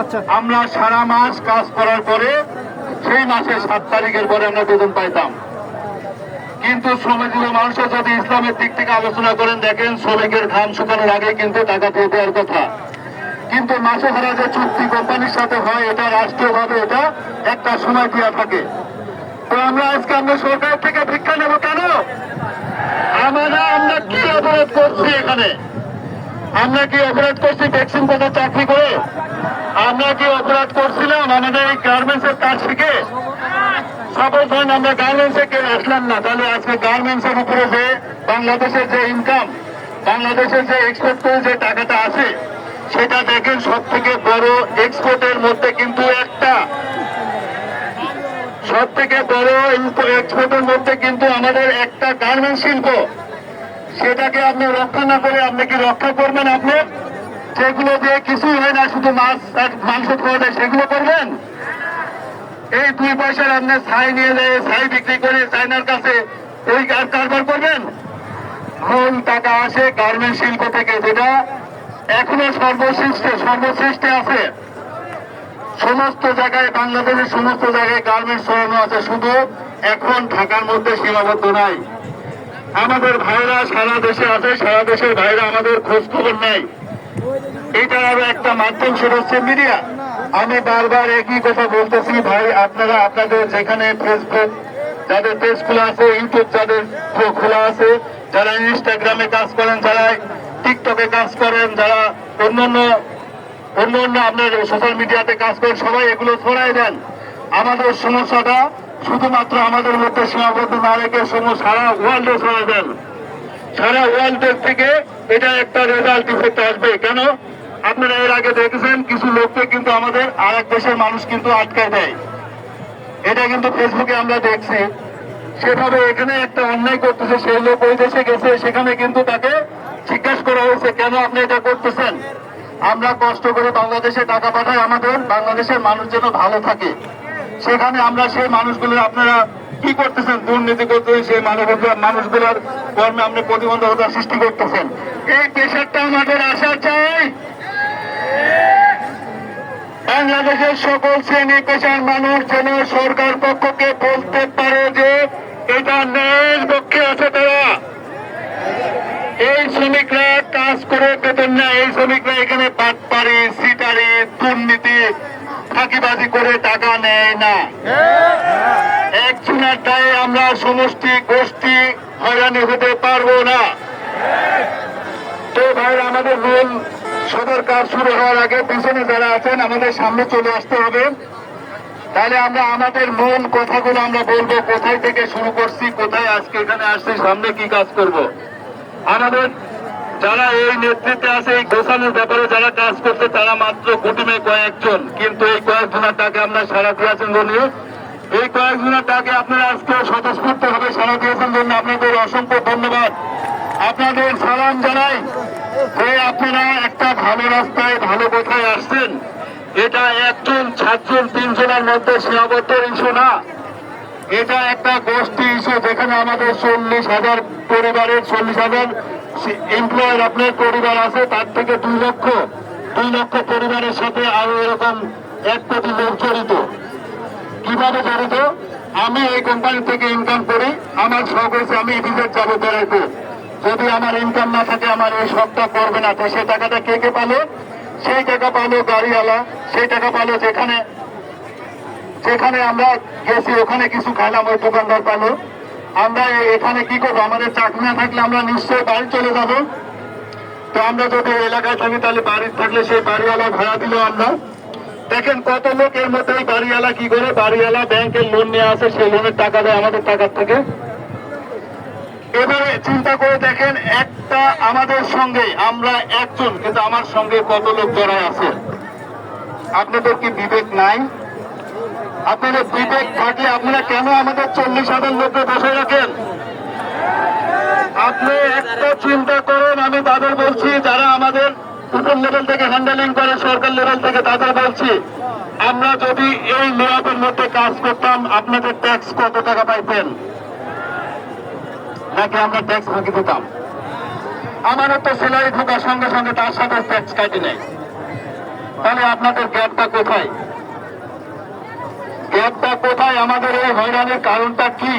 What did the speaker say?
আচ্ছা, আমরা সারা মাস কাজ করার পরে সেই মাসের 7 তারিখের পরে আমরা বেতন পাইতাম। কিন্তু শ্রমিকগুলো মানুষের যদি ইসলামের দিক থেকে আলোচনা করেন, দেখেন শ্রমিকের ঘাম শুকানোর আগে কিন্তু টাকা দিয়ে দেওয়ার কথা। কিন্তু মাসে ধরা যে চুক্তি কোম্পানির সাথে হয়, এটা রাষ্ট্রীয়ভাবে এটা একটা সময় দেওয়া থাকে। তো আমরা আজকে আমরা সরকার থেকে ভিক্ষা নেব কেন? আমরা কি অপরাধ করছি এখানে? আমরা কি অপরাধ করছি ভ্যাকসিন কোথাও চাকরি করে? আমরা কি অপরাধ করছিলাম আমাদের এই গার্মেন্টস এর কাজ শিখে? সাপোজ ধরেন আমরা গার্মেন্টস এ কেউ আসলাম না, তাহলে আজকে গার্মেন্টস এর উপরে যে বাংলাদেশের যে ইনকাম, বাংলাদেশের যে এক্সপোর্ট করে যে টাকাটা আছে, সেটা দেখেন সব থেকে বড় এক্সপোর্টের মধ্যে কিন্তু একটা, সব থেকে বড় এক্সপোর্টের মধ্যে কিন্তু আমাদের একটা গার্মেন্টস শিল্প। সেটাকে আপনি রক্ষা না করে আপনি কি রক্ষা করবেন? আপনি যেগুলো দিয়ে কিছুই হয় না, শুধু মাছ আর মাংস খাওয়া যায়, সেগুলো করবেন? এই 2 পয়সার আপনি ছাই নিয়ে যায়, ছাই বিক্রি করে চায়নার কাছে ওই কারবার করবেন? মূল টাকা আসে গার্মেন্ট শিল্প থেকে, যেটা এখনো সর্বশ্রেষ্ঠে আছে। সমস্ত জায়গায়, বাংলাদেশের সমস্ত জায়গায় গার্মেন্টস ছড়ানো আছে, শুধু এখন ঢাকার মধ্যে সীমাবদ্ধ নাই। আমাদের ভাইরা সারা দেশে আছে, সারা দেশের ভাইরা আমাদের খোঁজ খবর নাই। এটা আরো একটা মাধ্যম, সেটা হচ্ছে মিডিয়া। আমি বারবার একই কথা বলতেছি, ভাই আপনারা আপনাদের যেখানে ফেসবুক যাদের পেজ খোলা আছে, ইউটিউব যাদের খোলা আছে, যারা ইনস্টাগ্রামে কাজ করেন, যারা টিকটকে কাজ করেন, যারা অন্যান্য আপনার সোশ্যাল মিডিয়াতে কাজ করেন, সবাই এগুলো ছড়াই দেন। আমাদের সমস্যাটা শুধুমাত্র আমাদের মধ্যে সীমাবদ্ধ না রেখে সারা ওয়ার্ল্ডে ছড়াই দেন। সারা ওয়ার্ল্ডের থেকে এটা একটা রেজাল্ট ইফেক্ট আসবে। কেন? আপনারা এর আগে দেখেছেন কিছু লোককে কিন্তু আমাদের আরেক দেশের মানুষ কিন্তু আটকায় দেয়, এটা কিন্তু ফেসবুকে আমরা দেখছি। সেভাবে এখানে একটা অন্যায় করতেছে, সেই লোক ওই দেশে গেছে, সেখানে কিন্তু তাকে জিজ্ঞাসা করা হয়েছে কেন আপনি এটা করতেছেন? আমরা কষ্ট করে বাংলাদেশে টাকা পাঠাই, আমাদের বাংলাদেশের মানুষ যেন ভালো থাকে, সেখানে আমরা সেই মানুষগুলো আপনারা কি করতেছেন? দুর্নীতি করতেছেন, সেই মানুষগুলোর কর্মে আপনি প্রতিবন্ধকতা সৃষ্টি করতেছেন। এই প্রেশারটা আমাদের আসা চাই। বাংলাদেশের সকল শ্রেণী পেশার মানুষ যেন সরকার পক্ষকে বলতে পারে যে এটা ন্যায়ের পক্ষে আছে। তারা এই শ্রমিকরা কাজ করে বেতন নেয়, এই শ্রমিকরা এখানে বাটপারি, সিটারি, দুর্নীতি, ফাঁকিবাজি করে টাকা নেয় না। একজনের দায়ে আমরা সমষ্টি গোষ্ঠী হয়রানি হতে পারবো না। তো ভাই, আমাদের মূল সদর কাজ শুরু হওয়ার আগে পিছনে যারা আছেন আমাদের সামনে চলে আসতে হবে। তাহলে আমরা আমাদের মূল কথাগুলো আমরা বলবো, কোথায় থেকে শুরু করছি, কোথায় আজকে এখানে আসছি, সামনে কি কাজ করব। আমাদের যারা এই নেতৃত্বে আছে, এই গোছানোর ব্যাপারে যারা কাজ করছে, তারা মাত্র কুটুমে কয়েকজন, কিন্তু এই কয়েকজনের টাকা আমরা সারা দিয়েছেন জন্য, এই কয়েকজনের টাকা আপনারা আজকে স্বতঃস্ফূর্ত ভাবে সারা দিয়েছেন জন্য আপনাদের অসংখ্য ধন্যবাদ। আপনাদের সালাম জানাই যে আপনারা একটা ভালো রাস্তায় ভালো কোথায় আসছেন। এটা 1 জন 7 জন 3 জনের মধ্যে সীমাবদ্ধ ইস্যু না, এটা একটা গোষ্ঠী ইস্যু, যেখানে আমাদের 40,000 পরিবারের 40,000 এমপ্লয়ের আপনার পরিবার আছে, তার থেকে 2 লক্ষ পরিবারের সাথে আরো এরকম 1 কোটি লোক জড়িত। কিভাবে জড়িত? আমি এই কোম্পানি থেকে ইনকাম করি, আমার শখ হয়েছে আমি ইপিজেড যাবো বেড়াইতে, যদি আমার ইনকাম না থাকে আমার এই শখটা করবে না। তো সেই টাকাটা কে পালো? সেই টাকা পালো গাড়িওয়ালা, সেই টাকা পালো যেখানে আমরা গেছি ওখানে কিছু খাইলাম, ওই দোকানদার পালো। আমরা এখানে কি করবো? আমাদের চাকরি না থাকলে আমরা নিশ্চয়ই বাড়ি চলে যাব। তো আমরা যদি এলাকায় থাকি তাহলে বাড়ি থাকলে সেই বাড়িওয়ালা ভাড়া দিল আমরা। দেখেন কত লোক এর মধ্যে বাড়িওয়ালা কি করে, বাড়িওয়ালা ব্যাংকের লোন নিয়ে আসে, সেই লোনের টাকা দেয় আমাদের টাকার থেকে। এবারে চিন্তা করে দেখেন, একটা আমাদের সঙ্গে আমরা 1 জন, কিন্তু আমার সঙ্গে কত লোক জড়ায় আছে। আপনাদের কি বিবেক নাই? আপনাদের বিবেক থাকলে আপনারা কেন আমাদের 40,000 লোককে বসে রাখেন? আপনি একটা চিন্তা করুন। আমি তাদের বলছি যারা আমাদের উপর লেভেল থেকে হ্যান্ডেলিং করে, সরকার লেভেল থেকে, তাদের বলছি আমরা যদি এই লেআউটের মধ্যে কাজ করতাম, আপনাদের ট্যাক্স কত টাকা পাইতেন? নাকি আমরা ট্যাক্স ফাঁকি দিতাম? আমাদের তো স্যালারি ঢোকার সঙ্গে সঙ্গে তার সাথে ট্যাক্স কাটি নেই। তাহলে আপনাদের গ্যাপটা কোথায়? গ্যাপটা কোথায়? আমাদের এই হয়রানির কারণটা কি?